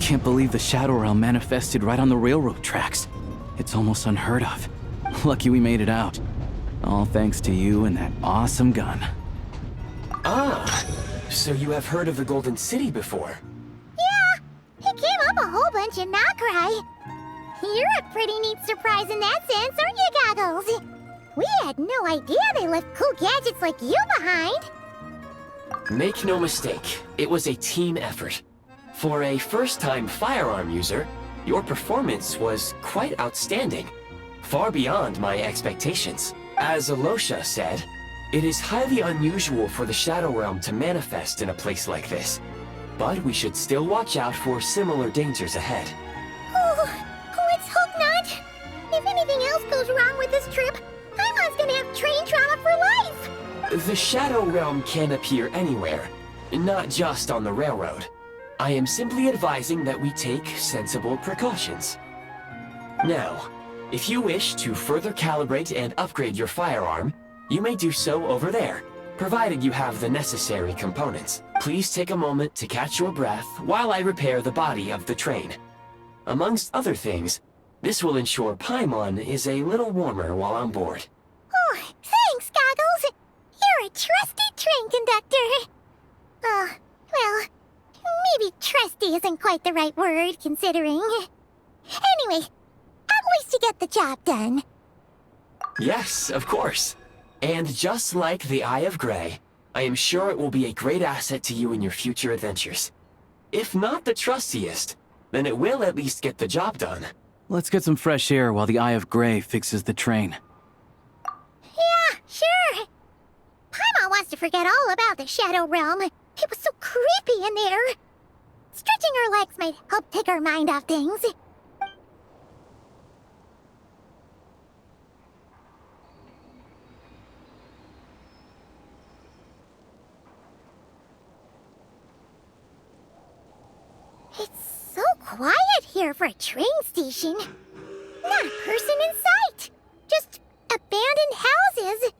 can't believe the Shadow Realm manifested right on the railroad tracks. It's almost unheard of. Lucky we made it out. All thanks to you and that awesome gun. Ah, so you have heard of the Golden City before? Yeah, it came up a whole bunch in Nokrai. You're a pretty neat surprise in that sense, aren't you, Goggles? We had no idea they left cool gadgets like you behind. Make no mistake, it was a team effort. For a first-time firearm user, your performance was quite outstanding, far beyond my expectations. As Alosha said, it is highly unusual for the Shadow Realm to manifest in a place like this, but we should still watch out for similar dangers ahead. Let's hope not. If anything else goes wrong with this trip, Paimon's gonna have train trauma for life. The Shadow Realm can appear anywhere, not just on the railroad. I am simply advising that we take sensible precautions. Now, if you wish to further calibrate and upgrade your firearm, you may do so over there, provided you have the necessary components. Please take a moment to catch your breath while I repair the body of the train. Amongst other things, this will ensure Paimon is a little warmer while on board. Oh, thanks, Goggles. You're a trusty train conductor. Well, maybe trusty isn't quite the right word, considering. Anyway, at least you get the job done. Yes, of course. And just like the Eye of Grey, I am sure it will be a great asset to you in your future adventures. If not the trustiest, then it will at least get the job done. Let's get some fresh air while the Eye of Grey fixes the train. Yeah, sure. Paimon wants to forget all about the Shadow Realm. It was so creepy in there. Stretching our legs might help take our mind off things. It's so quiet here for a train station. Not a person in sight. Just abandoned houses.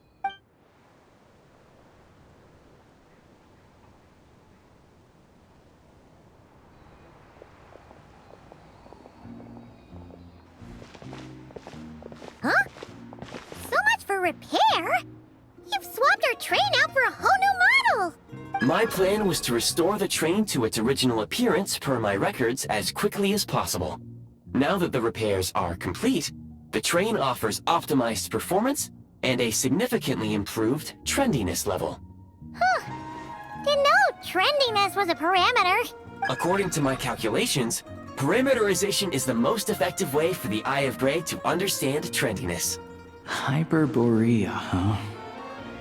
Huh? So much for repair? You've swapped our train out for a whole new model! My plan was to restore the train to its original appearance per my records as quickly as possible. Now that the repairs are complete, the train offers optimized performance and a significantly improved trendiness level. Huh. Didn't know trendiness was a parameter. According to my calculations, parameterization is the most effective way for the Eye of Grey to understand trendiness. Hyperborea, huh?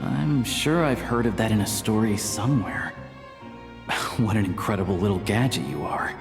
I'm sure I've heard of that in a story somewhere. What an incredible little gadget you are.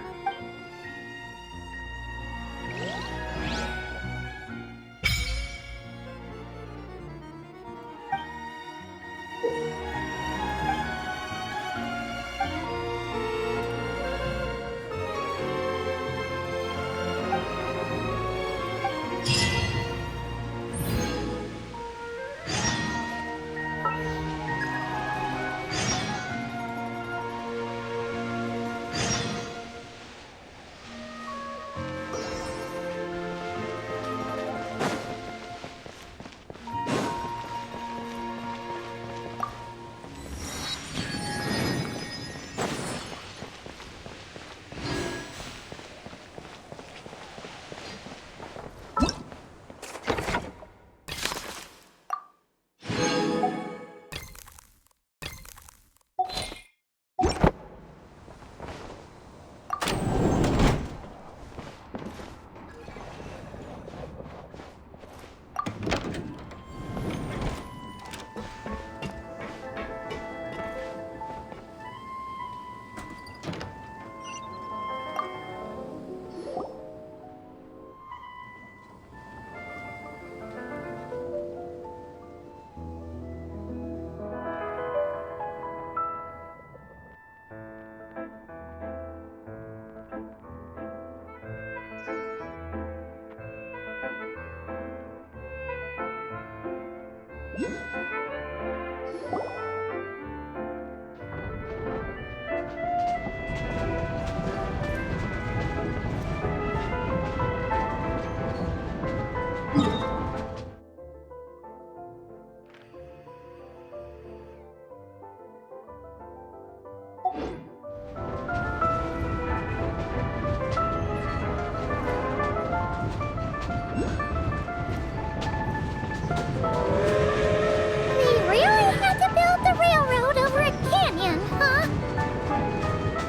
They really had to build the railroad over a canyon, huh?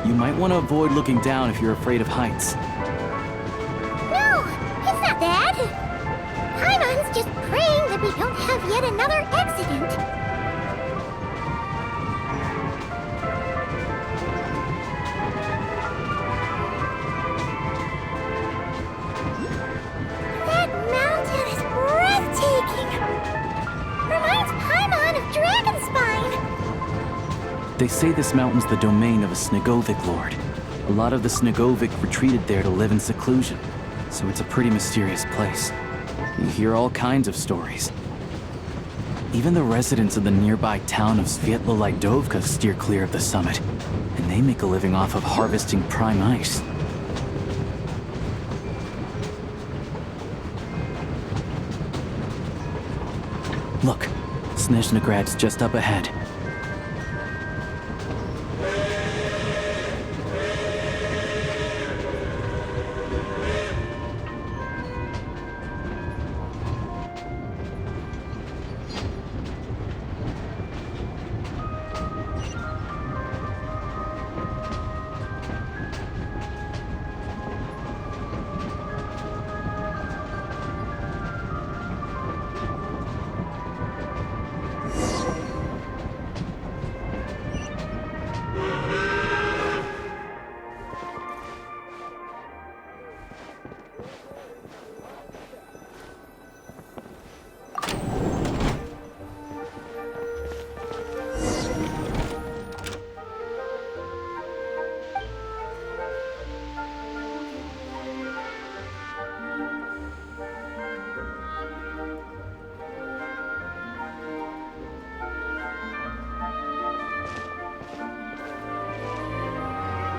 You might want to avoid looking down if you're afraid of heights. No, it's not that. Paimon's just praying that we don't have yet another accident. That mountain is breathtaking. Reminds Paimon of Dragonspine. They say this mountain's the domain of a Snezhnograd lord. A lot of the Snezhnograd retreated there to live in seclusion, so it's a pretty mysterious place. You hear all kinds of stories. Even the residents of the nearby town of Svetlolidovka steer clear of the summit, and they make a living off of harvesting prime ice. Look, Snezhnograd's just up ahead.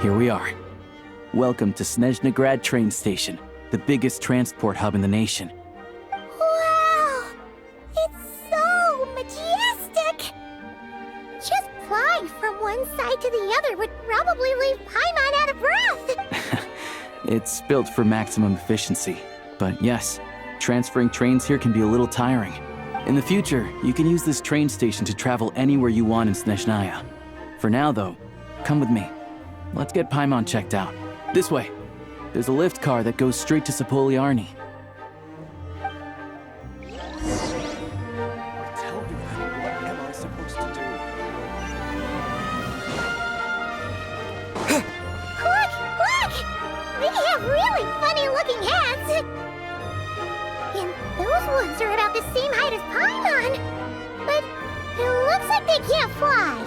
Here we are. Welcome to Snezhnograd train station, the biggest transport hub in the nation. Wow! It's so majestic! Just flying from one side to the other would probably leave Paimon out of breath! It's built for maximum efficiency, but yes, transferring trains here can be a little tiring. In the future, you can use this train station to travel anywhere you want in Snezhnaya. For now, though, come with me. Let's get Paimon checked out. This way. There's a lift car that goes straight to Sapoliarny. Tell me, what am I supposed to do? Look! They have really funny-looking hats! And those ones are about the same height as Paimon! But it looks like they can't fly!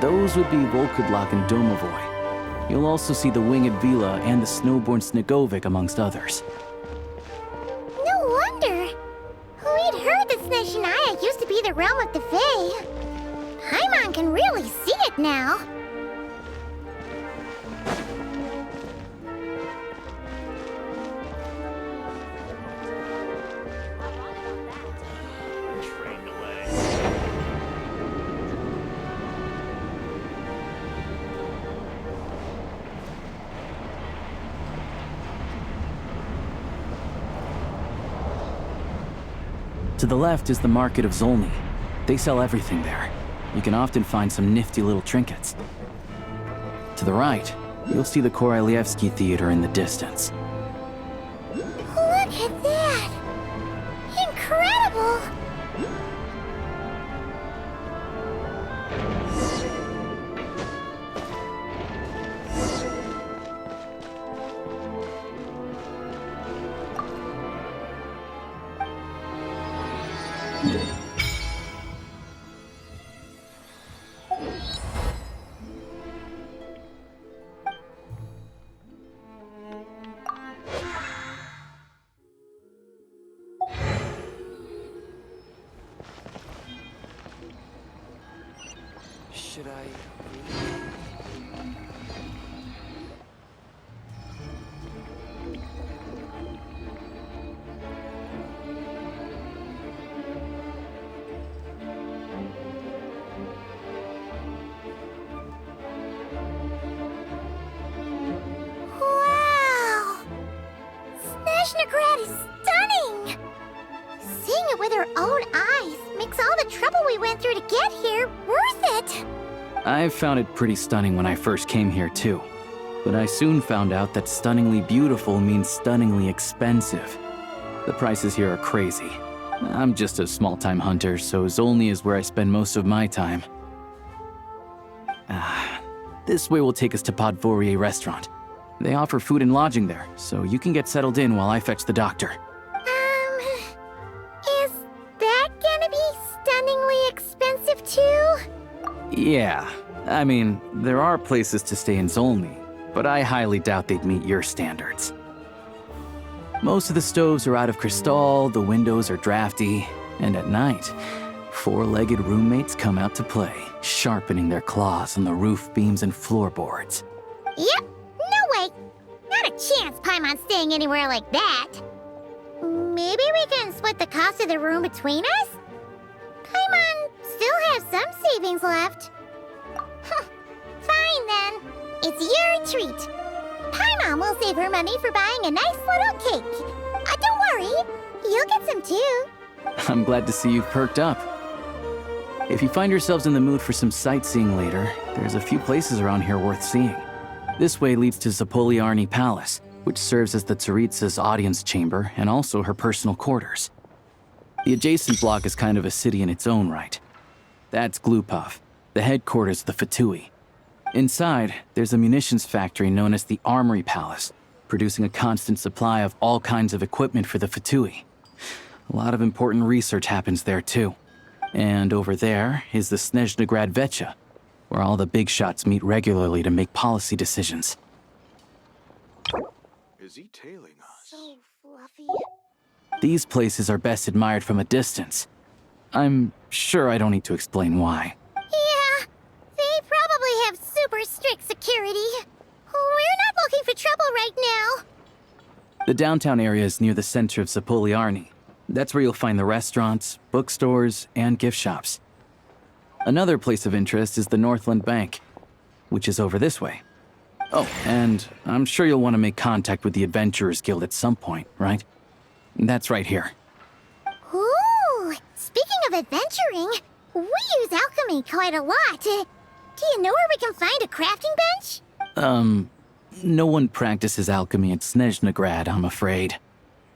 Those would be Volkudlak and Domovoy. You'll also see the winged Vila and the snowborn Snegovic amongst others. No wonder! We'd heard that Snezhnaya used to be the realm of the Fae. Paimon can really see it now. Train away. To the left is the market of Zolny. They sell everything there. You can often find some nifty little trinkets. To the right, you'll see the Korolyevsky Theater in the distance. Look at that! Incredible! Should I... Snezhnograd is stunning! Seeing it with our own eyes makes all the trouble we went through to get here worth it! I found it pretty stunning when I first came here too. But I soon found out that stunningly beautiful means stunningly expensive. The prices here are crazy. I'm just a small-time hunter, so Zolny is where I spend most of my time. This way will take us to Podvorier restaurant. They offer food and lodging there, so you can get settled in while I fetch the doctor. Is that gonna be stunningly expensive too? Yeah, I mean, there are places to stay in Zolny, but I highly doubt they'd meet your standards. Most of the stoves are out of crystal, the windows are drafty, and at night, four-legged roommates come out to play, sharpening their claws on the roof beams and floorboards. Yep, no way! Not a chance Paimon's staying anywhere like that. Maybe we can split the cost of the room between us? Paimon still has some savings left. Fine then. It's your treat. Paimon will save her money for buying a nice little cake. Don't worry, you'll get some too. I'm glad to see you've perked up. If you find yourselves in the mood for some sightseeing later, there's a few places around here worth seeing. This way leads to Zapoliarny Palace, which serves as the Tsaritsa's audience chamber and also her personal quarters. The adjacent block is kind of a city in its own right. That's Glupov, the headquarters of the Fatui. Inside, there's a munitions factory known as the Armory Palace, producing a constant supply of all kinds of equipment for the Fatui. A lot of important research happens there too. And over there is the Snezhnograd Vecha, where all the big shots meet regularly to make policy decisions. Is he tailing us? So fluffy. These places are best admired from a distance. I'm sure I don't need to explain why. Yeah, they probably have super strict security. We're not looking for trouble right now. The downtown area is near the center of Zapoliarny. That's where you'll find the restaurants, bookstores, and gift shops. Another place of interest is the Northland Bank, which is over this way. Oh, and I'm sure you'll want to make contact with the Adventurers Guild at some point, right? That's right here. Ooh, speaking of adventuring, we use alchemy quite a lot. Do you know where we can find a crafting bench? No one practices alchemy at Snezhnograd, I'm afraid.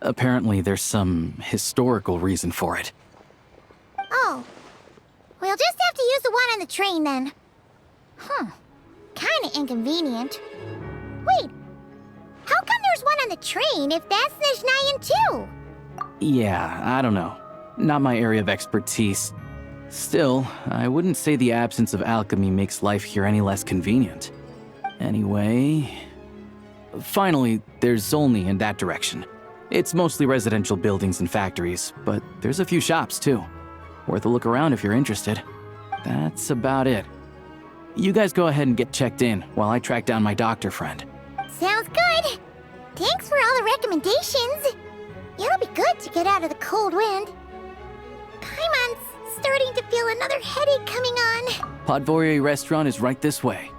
Apparently there's some historical reason for it. Oh, we'll just have to use the one on the train then. Kinda inconvenient. Wait, how come there's one on the train if that's Snezhnayan too? Yeah, I don't know. Not my area of expertise. Still, I wouldn't say the absence of alchemy makes life here any less convenient. Anyway... Finally, there's Zolny in that direction. It's mostly residential buildings and factories, but there's a few shops too. Worth a look around if you're interested. That's about it. You guys go ahead and get checked in while I track down my doctor friend. Sounds good. Thanks for all the recommendations. It'll be good to get out of the cold wind. Paimon's starting to feel another headache coming on. Podvorier restaurant is right this way.